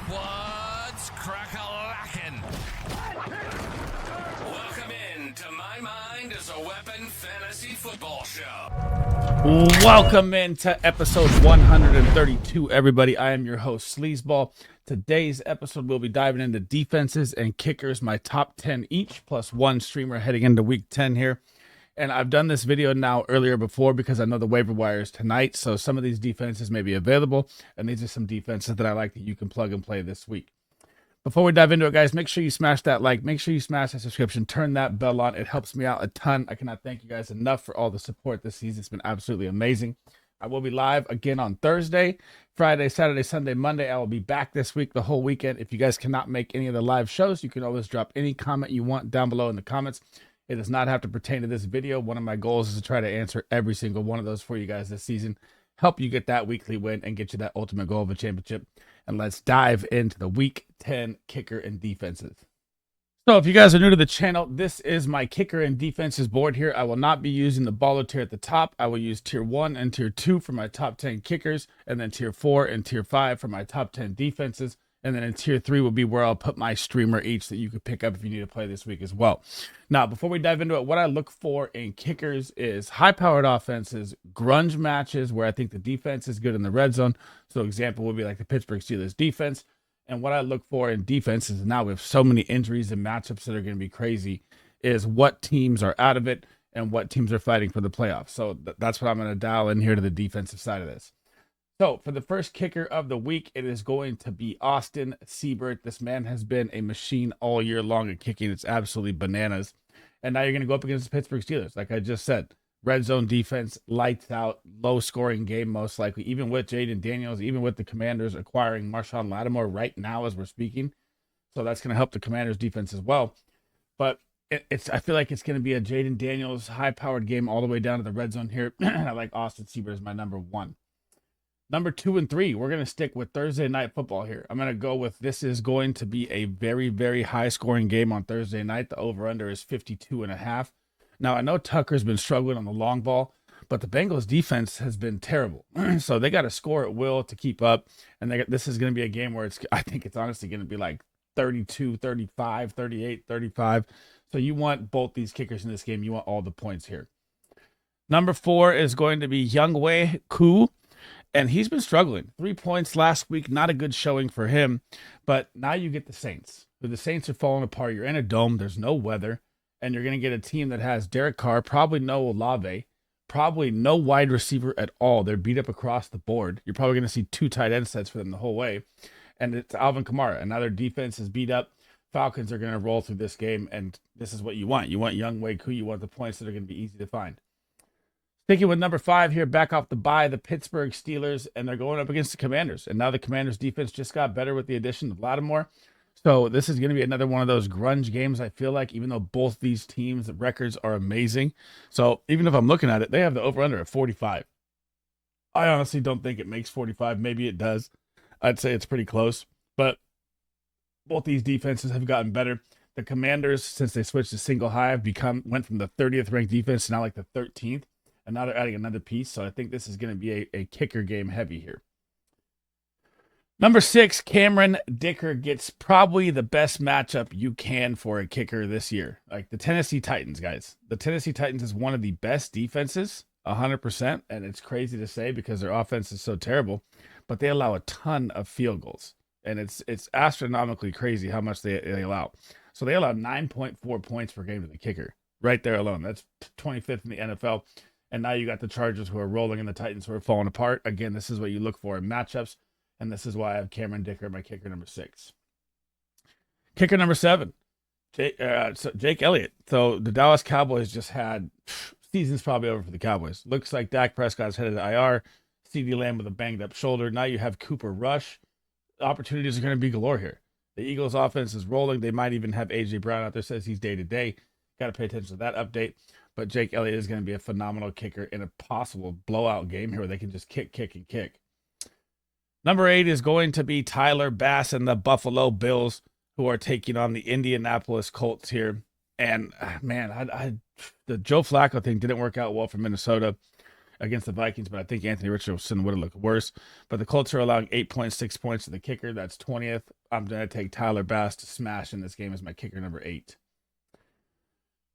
What's crack-a-lackin'? Welcome in to My Mind is a Weapon Fantasy Football Show. Welcome into episode 132, everybody. I am your host, SleezBall. Today's episode, we'll be diving into defenses and kickers, my top 10 each, plus one streamer heading into week 10 here. And I've done this video now earlier before because I know the waiver wire is tonight, so some of these defenses may be available, and these are some defenses that I like that you can plug and play this week. Before we dive into it, guys, make sure you smash that like, make sure you smash that subscription, turn that bell on. It helps me out a ton. I cannot thank you guys enough for all the support this season. It's been absolutely amazing. I will be live again on Thursday, Friday, Saturday, Sunday, Monday. I will be back this week, the whole weekend. If you guys cannot make any of the live shows, you can always drop any comment you want down below in the comments. It does not have to pertain to this video. One of my goals is to try to answer every single one of those for you guys this season. Help you get that weekly win and get you that ultimate goal of a championship. And let's dive into the week 10 kicker and defenses. So if you guys are new to the channel, this is my kicker and defenses board here. I will not be using the baller tier at the top. I will use tier 1 and tier 2 for my top 10 kickers, and then tier 4 and tier 5 for my top 10 defenses. And then in tier 3 will be where I'll put my streamer each that you could pick up if you need to play this week as well. Now, before we dive into it, what I look for in kickers is high-powered offenses, grunge matches where I think the defense is good in the red zone. So example would be like the Pittsburgh Steelers defense. And what I look for in defenses, now with so many injuries and matchups that are going to be crazy, is what teams are out of it and what teams are fighting for the playoffs. So that's what I'm going to dial in here to the defensive side of this. So for the first kicker of the week, it is going to be Austin Seibert. This man has been a machine all year long at kicking. It's absolutely bananas. And now you're going to go up against the Pittsburgh Steelers. Like I just said, red zone defense, lights out, low scoring game most likely, even with Jaden Daniels, even with the Commanders acquiring Marshawn Lattimore right now as we're speaking. So that's going to help the Commanders defense as well. But I feel like it's going to be a Jaden Daniels high-powered game all the way down to the red zone here. I like Austin Seibert as my number 1. Number 2 and 3, we're going to stick with Thursday night football here. I'm going to go with this is going to be a very, very high-scoring game on Thursday night. The over-under is 52.5. Now, I know Tucker's been struggling on the long ball, but the Bengals defense has been terrible. So they got to score at will to keep up. And this is going to be a game where I think it's honestly going to be like 32, 35, 38, 35. So you want both these kickers in this game. You want all the points here. Number 4 is going to be Younghoe Koo. And he's been struggling. 3 points last week, not a good showing for him. But now you get the Saints. The Saints are falling apart. You're in a dome. There's no weather. And you're going to get a team that has Derek Carr, probably no Olave, probably no wide receiver at all. They're beat up across the board. You're probably going to see 2 tight end sets for them the whole way. And it's Alvin Kamara. And now their defense is beat up. Falcons are going to roll through this game. And this is what you want. You want Younghoe Koo. You want the points that are going to be easy to find. Sticking with number 5 here, back off the bye, the Pittsburgh Steelers, and they're going up against the Commanders. And now the Commanders' defense just got better with the addition of Lattimore. So this is going to be another one of those grunge games, I feel like, even though both these teams' records are amazing. So even if I'm looking at it, they have the over-under at 45. I honestly don't think it makes 45. Maybe it does. I'd say it's pretty close. But both these defenses have gotten better. The Commanders, since they switched to single high, went from the 30th ranked defense to now like the 13th. And now they're adding another piece, so I think this is going to be a kicker game heavy here. Number 6, Cameron Dicker gets probably the best matchup you can for a kicker this year. Like the Tennessee Titans, guys. The Tennessee Titans is one of the best defenses, 100%, and it's crazy to say because their offense is so terrible, but they allow a ton of field goals, and it's astronomically crazy how much they allow. So they allow 9.4 points per game to the kicker, right there alone. That's 25th in the NFL. And now you got the Chargers who are rolling and the Titans who are falling apart. Again, this is what you look for in matchups. And this is why I have Cameron Dicker, my kicker number 6. Kicker number 7, Jake Elliott. So the Dallas Cowboys just had, season's probably over for the Cowboys. Looks like Dak Prescott's headed to IR. CeeDee Lamb with a banged up shoulder. Now you have Cooper Rush. Opportunities are going to be galore here. The Eagles offense is rolling. They might even have A.J. Brown out there, says he's day to day. Got to pay attention to that update. But Jake Elliott is going to be a phenomenal kicker in a possible blowout game here where they can just kick, and kick. Number 8 is going to be Tyler Bass and the Buffalo Bills, who are taking on the Indianapolis Colts here. And, man, the Joe Flacco thing didn't work out well for Minnesota. against the Vikings, but I think Anthony Richardson would have looked worse. But the Colts are allowing 8.6 points to the kicker. That's 20th. I'm going to take Tyler Bass to smash in this game as my kicker number 8.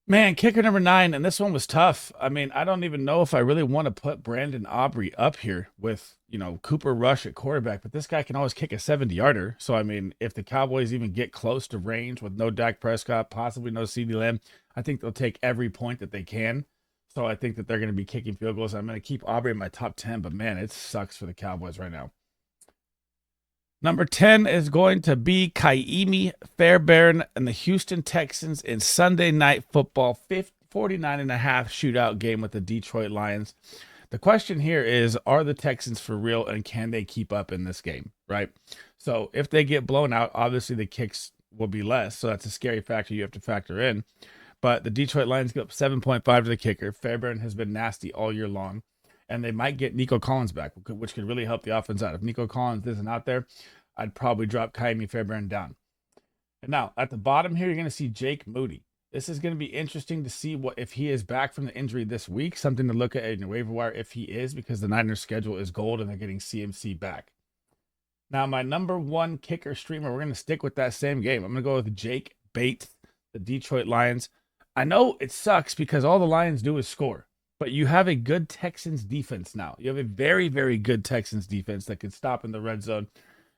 Man, kicker number 9, and this one was tough. I mean, I don't even know if I really want to put Brandon Aubrey up here with, Cooper Rush at quarterback, but this guy can always kick a 70-yarder. So, I mean, if the Cowboys even get close to range with no Dak Prescott, possibly no CeeDee Lamb, I think they'll take every point that they can. So I think that they're going to be kicking field goals. I'm going to keep Aubrey in my top 10, but man, it sucks for the Cowboys right now. Number 10 is going to be Kaimi Fairbairn and the Houston Texans in Sunday Night Football 49.5 shootout game with the Detroit Lions. The question here is, are the Texans for real and can they keep up in this game, right? So if they get blown out, obviously the kicks will be less. So that's a scary factor you have to factor in. But the Detroit Lions get up 7.5 to the kicker. Fairbairn has been nasty all year long. And they might get Nico Collins back, which could really help the offense out. If Nico Collins isn't out there, I'd probably drop Kaimi Fairbairn down. And now, at the bottom here, you're going to see Jake Moody. This is going to be interesting to see if he is back from the injury this week. Something to look at in your waiver wire if he is, because the Niners' schedule is gold and they're getting CMC back. Now, my number 1 kicker streamer, we're going to stick with that same game. I'm going to go with Jake Bates, the Detroit Lions. I know it sucks because all the Lions do is score. But you have a good Texans defense now. You have a very, very good Texans defense that can stop in the red zone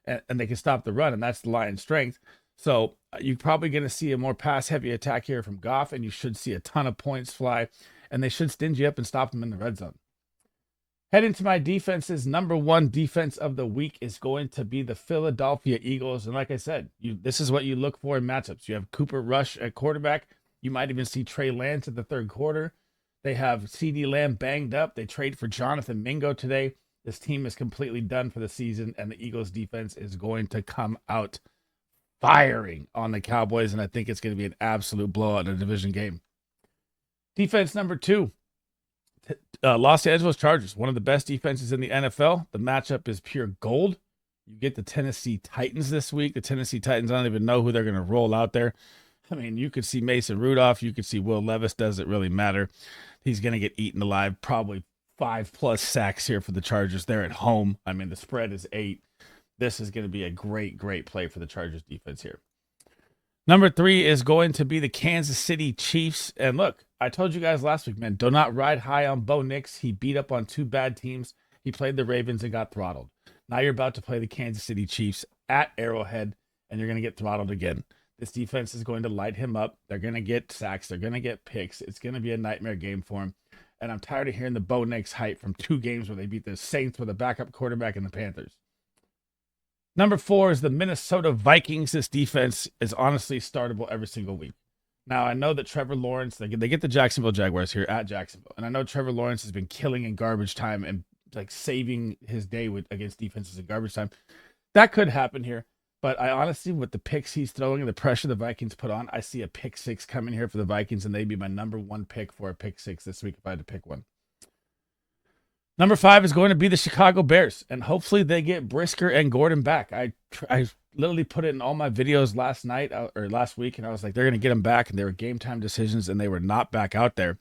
and they can stop the run, and that's the Lions' strength. So you're probably going to see a more pass-heavy attack here from Goff, and you should see a ton of points fly, and they should stingy up and stop them in the red zone. Heading to my defenses, number 1 defense of the week is going to be the Philadelphia Eagles. And like I said, this is what you look for in matchups. You have Cooper Rush at quarterback. You might even see Trey Lance in the third quarter. They have CeeDee Lamb banged up. They trade for Jonathan Mingo today. This team is completely done for the season, and the Eagles defense is going to come out firing on the Cowboys, and I think it's going to be an absolute blowout in a division game. Defense number 2, Los Angeles Chargers, one of the best defenses in the NFL. The matchup is pure gold. You get the Tennessee Titans this week. The Tennessee Titans, I don't even know who they're going to roll out there. I mean, you could see Mason Rudolph. You could see Will Levis. Doesn't really matter. He's going to get eaten alive. Probably 5+ sacks here for the Chargers. They're at home. I mean, the spread is 8. This is going to be a great, great play for the Chargers defense here. Number 3 is going to be the Kansas City Chiefs. And look, I told you guys last week, man, do not ride high on Bo Nix. He beat up on 2 bad teams. He played the Ravens and got throttled. Now you're about to play the Kansas City Chiefs at Arrowhead, and you're going to get throttled again. This defense is going to light him up. They're going to get sacks. They're going to get picks. It's going to be a nightmare game for him. And I'm tired of hearing the Bo Nix hype from 2 games where they beat the Saints with a backup quarterback and the Panthers. Number 4 is the Minnesota Vikings. This defense is honestly startable every single week. Now, I know that Trevor Lawrence, they get the Jacksonville Jaguars here at Jacksonville. And I know Trevor Lawrence has been killing in garbage time and like saving his day against defenses in garbage time. That could happen here. But I honestly, with the picks he's throwing and the pressure the Vikings put on, I see a pick 6 coming here for the Vikings, and they'd be my number 1 pick for a pick 6 this week if I had to pick one. Number 5 is going to be the Chicago Bears, and hopefully they get Brisker and Gordon back. I literally put it in all my videos last week, and I was like, they're going to get them back, and they were game time decisions, and they were not back out there.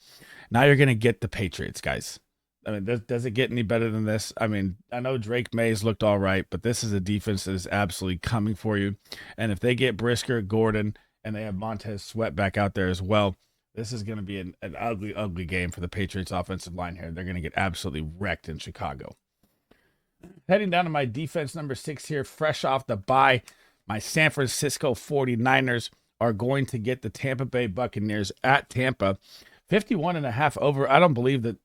Now you're going to get the Patriots, guys. I mean, does it get any better than this? I mean, I know Drake Mays looked all right, but this is a defense that is absolutely coming for you. And if they get Brisker, Gordon, and they have Montez Sweat back out there as well, this is going to be an ugly, ugly game for the Patriots offensive line here. They're going to get absolutely wrecked in Chicago. Heading down to my defense number 6 here, fresh off the bye, my San Francisco 49ers are going to get the Tampa Bay Buccaneers at Tampa. 51.5 over. I don't believe the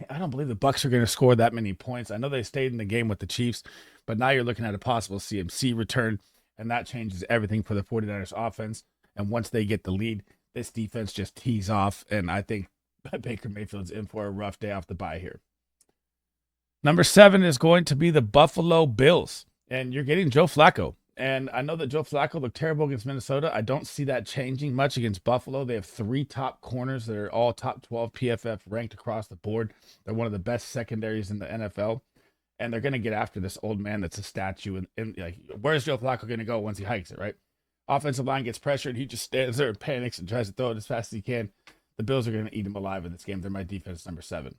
Bucs are going to score that many points. I know they stayed in the game with the Chiefs, but now you're looking at a possible CMC return, and that changes everything for the 49ers offense. And once they get the lead, this defense just tees off, and I think Baker Mayfield's in for a rough day off the bye here. Number 7 is going to be the Buffalo Bills, and you're getting Joe Flacco. And I know that Joe Flacco looked terrible against Minnesota. I don't see that changing much against Buffalo. They have 3 top corners that are all top 12 PFF ranked across the board. They're one of the best secondaries in the NFL. And they're going to get after this old man that's a statue. And like, where's Joe Flacco going to go once he hikes it, right? Offensive line gets pressured. He just stands there and panics and tries to throw it as fast as he can. The Bills are going to eat him alive in this game. They're my defense number 7.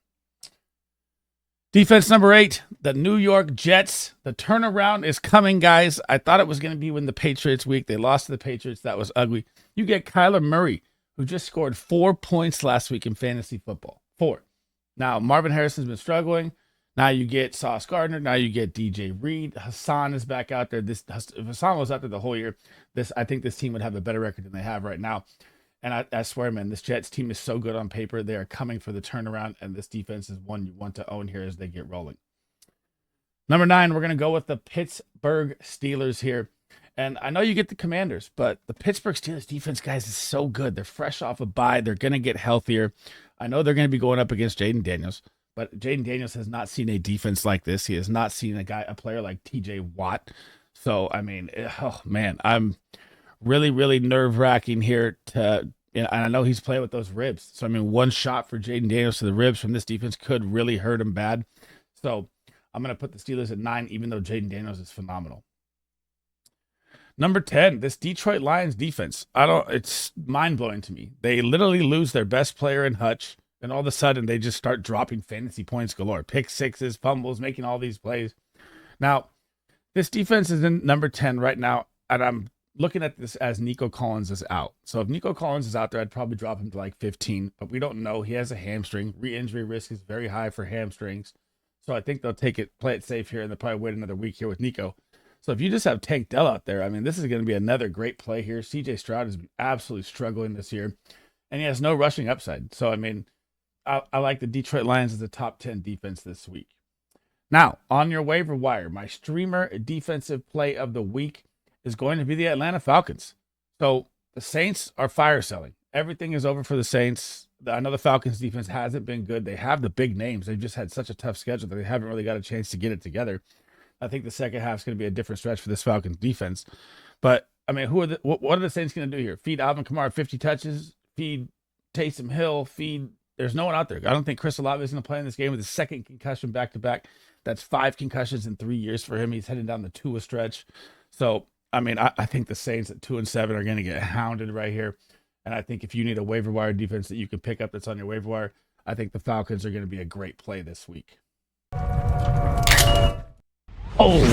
Defense number 8, the New York Jets. The turnaround is coming, guys. I thought it was going to be when the Patriots week. They lost to the Patriots. That was ugly. You get Kyler Murray, who just scored 4 points last week in fantasy football. 4. Now, Marvin Harrison's been struggling. Now you get Sauce Gardner. Now you get DJ Reed. Hassan is back out there. If Hassan was out there the whole year, I think this team would have a better record than they have right now. And I swear, man, this Jets team is so good on paper. They are coming for the turnaround, and this defense is one you want to own here as they get rolling. Number 9, we're going to go with the Pittsburgh Steelers here. And I know you get the Commanders, but the Pittsburgh Steelers defense, guys, is so good. They're fresh off a bye. They're going to get healthier. I know they're going to be going up against Jaden Daniels, but Jaden Daniels has not seen a defense like this. He has not seen a player like TJ Watt. So, I mean, oh, man, I'm really, really nerve-wracking here and I know he's playing with those ribs. So, I mean, one shot for Jaden Daniels to the ribs from this defense could really hurt him bad. So, I'm going to put the Steelers at 9, even though Jaden Daniels is phenomenal. Number 10, this Detroit Lions defense. It's mind-blowing to me. They literally lose their best player in Hutch, and all of a sudden they just start dropping fantasy points galore. Pick sixes, fumbles, making all these plays. Now, this defense is in number 10 right now, and I'm looking at this as Nico Collins is out. So if Nico Collins is out there, I'd probably drop him to like 15, but we don't know. He has a hamstring. Re-injury risk is very high for hamstrings. So I think they'll play it safe here, and they'll probably wait another week here with Nico. So if you just have Tank Dell out there, I mean, this is going to be another great play here. CJ Stroud is absolutely struggling this year, and he has no rushing upside. So, I mean, I like the Detroit Lions as the top 10 defense this week. Now, on your waiver wire, my streamer defensive play of the week is going to be the Atlanta Falcons. So the Saints are fire selling. Everything is over for the Saints. I know the Falcons defense hasn't been good. They have the big names. They've just had such a tough schedule that they haven't really got a chance to get it together. I think the second half is going to be a different stretch for this Falcons defense. But, I mean, what are the Saints going to do here? Feed Alvin Kamara 50 touches? Feed Taysom Hill? There's no one out there. I don't think Chris Olave is going to play in this game with his second concussion back-to-back. That's 5 concussions in 3 years for him. He's heading down the Tua stretch. So, I mean, I think the Saints at 2-7 are going to get hounded right here. And I think if you need a waiver wire defense that you can pick up that's on your waiver wire, I think the Falcons are going to be a great play this week. Oh,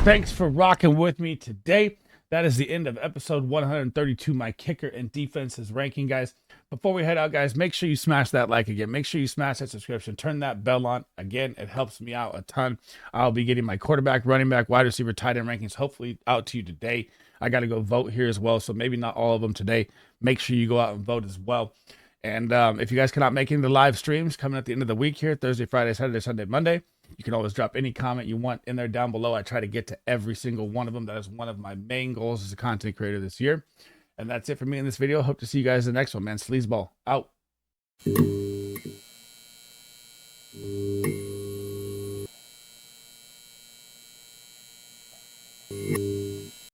thanks for rocking with me today. That is the end of episode 132, my kicker and defenses ranking, guys. Before we head out, guys, make sure you smash that like again. Make sure you smash that subscription. Turn that bell on. Again, it helps me out a ton. I'll be getting my quarterback, running back, wide receiver, tight end rankings hopefully out to you today. I got to go vote here as well, so maybe not all of them today. Make sure you go out and vote as well. And if you guys cannot make any of the live streams coming at the end of the week here, Thursday, Friday, Saturday, Sunday, Monday, you can always drop any comment you want in there down below. I try to get to every single one of them. That is one of my main goals as a content creator this year. And that's it for me in this video. Hope to see you guys in the next one, man. SleezBall out.